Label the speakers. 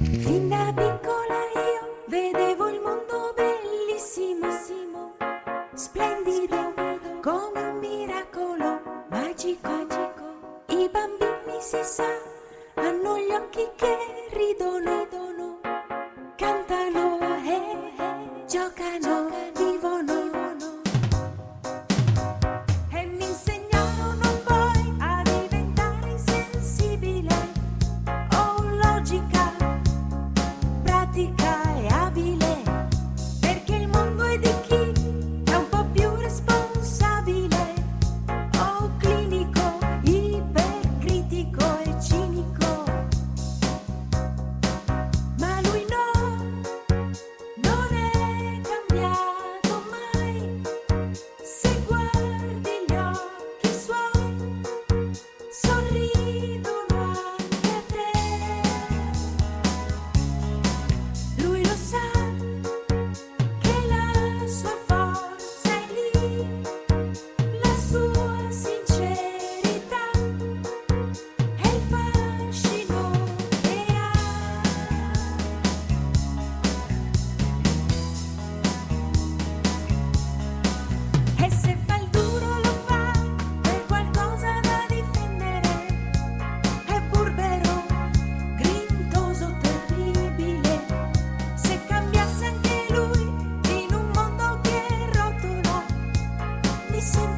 Speaker 1: Fin da piccola io vedevo il mondo bellissimo, splendido, come un miracolo magico. I bambini, si sa, hanno gli occhi che ridono, cantano e giocano, vivono. E mi insegnarono poi a diventare insensibile. Ho logica, pratica e abile, perché il mondo è di chi è un po' più responsabile. Ho clinico, ipercritico e cinico, ma lui no, non è cambiato mai. Se guardi gli occhi suoi, sorridono anche a te. Lui lo sa che la sua forza è lì, la sua sincerità e il fascino che ha. E se fa il duro lo fa per qualcosa da difendere. È burbero, grintoso, terribile. Se cambiasse anche lui in un mondo che rotola, mi sembra